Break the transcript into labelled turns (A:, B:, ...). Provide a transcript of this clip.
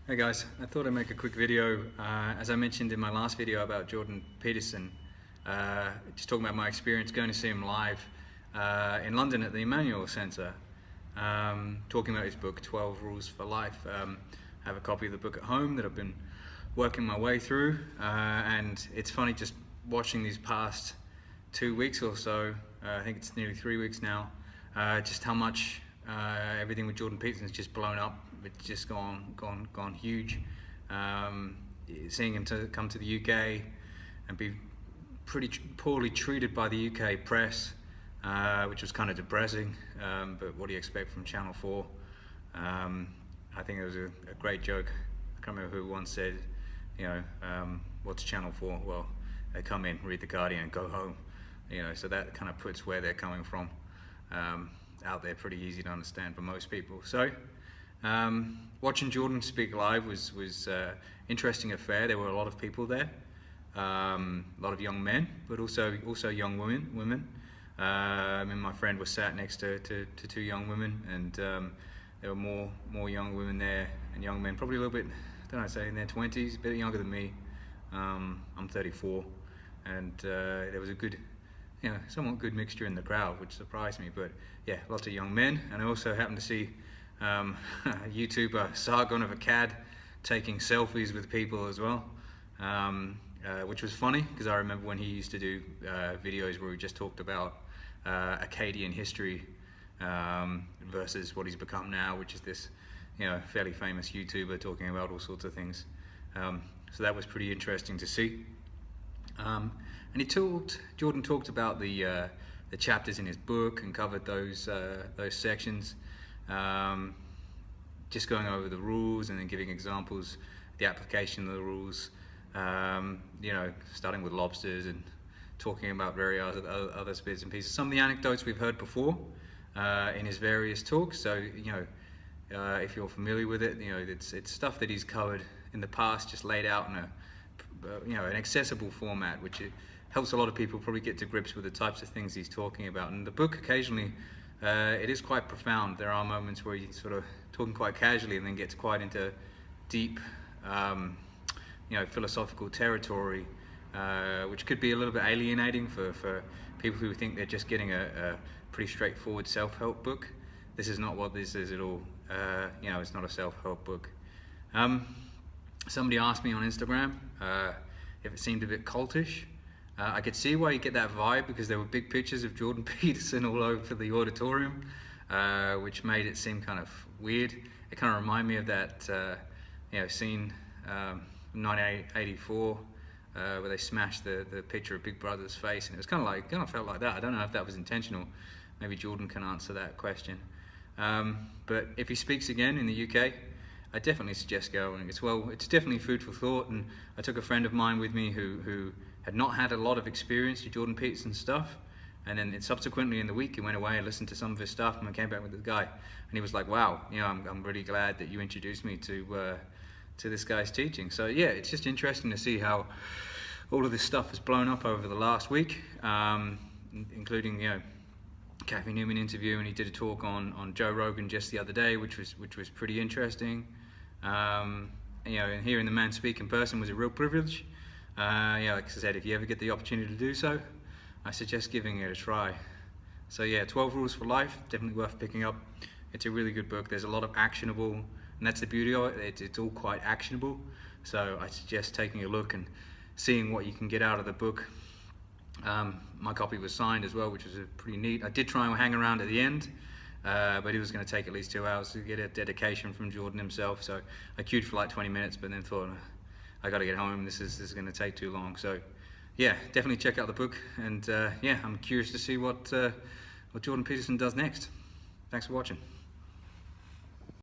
A: Hey guys, I thought I'd make a quick video. As I mentioned in my last video about Jordan Peterson, just talking about my experience going to see him live in London at the Emmanuel Centre, talking about his book 12 Rules for Life. I have a copy of the book at home that I've been working my way through, and it's funny just watching these past 2 weeks or so, I think it's nearly 3 weeks now, just how much everything with Jordan Peterson has just blown up. It's just gone huge. Seeing him come to the UK and be pretty poorly treated by the UK press, which was kind of depressing. But what do you expect from Channel 4? I think it was a great joke. I can't remember who once said, what's Channel 4? Well, they come in, read The Guardian, and go home. So that kind of puts where they're coming from out there pretty easy to understand for most people. So watching Jordan speak live was interesting affair. There were a lot of people there, a lot of young men, but also young women. My friend was sat next to two young women, and there were more young women there and young men, probably a little bit, in their 20s, a bit younger than me. I'm 34, and there was a good, somewhat good mixture in the crowd, which surprised me. But yeah, lots of young men, and I also happened to see YouTuber Sargon of Akkad taking selfies with people as well, which was funny because I remember when he used to do videos where he just talked about Akkadian history versus what he's become now, which is this fairly famous YouTuber talking about all sorts of things. So that was pretty interesting to see. And Jordan talked about the chapters in his book and covered those sections. Just going over the rules and then giving examples, the application of the rules, starting with lobsters and talking about various other bits and pieces. Some of the anecdotes we've heard before in his various talks. So if you're familiar with it, it's stuff that he's covered in the past, just laid out in an accessible format, which it helps a lot of people probably get to grips with the types of things he's talking about. And the book occasionally, it is quite profound. There are moments where he's sort of talking quite casually and then gets quite into deep, philosophical territory, which could be a little bit alienating for people who think they're just getting a pretty straightforward self-help book. This is not what this is at all. It's not a self-help book. Somebody asked me on Instagram if it seemed a bit cultish. I could see why you get that vibe, because there were big pictures of Jordan Peterson all over the auditorium, which made it seem kind of weird. It kind of reminded me of that scene from 1984 where they smashed the picture of Big Brother's face, and it was kind of felt like that. I don't know if that was intentional. Maybe Jordan can answer that question. But if he speaks again in the UK, I definitely suggest going. It's definitely food for thought. And I took a friend of mine with me who had not had a lot of experience with Jordan Peterson stuff, and then subsequently in the week he went away and listened to some of his stuff, and I came back with the guy, and he was like, wow, I'm really glad that you introduced me to this guy's teaching. So yeah, it's just interesting to see how all of this stuff has blown up over the last week, including Kathy Newman interview, and he did a talk on Joe Rogan just the other day, which was pretty interesting. And hearing the man speak in person was a real privilege. Like I said, if you ever get the opportunity to do so, I suggest giving it a try. So yeah, 12 Rules for Life, definitely worth picking up. It's a really good book. There's a lot of actionable, and that's the beauty of it. It's all quite actionable. So I suggest taking a look and seeing what you can get out of the book. My copy was signed as well, which was pretty neat. I did try and hang around at the end, but it was going to take at least 2 hours to get a dedication from Jordan himself. So I queued for like 20 minutes, but then thought, I got to get home. This is going to take too long. So yeah, definitely check out the book. And I'm curious to see what Jordan Peterson does next. Thanks for watching.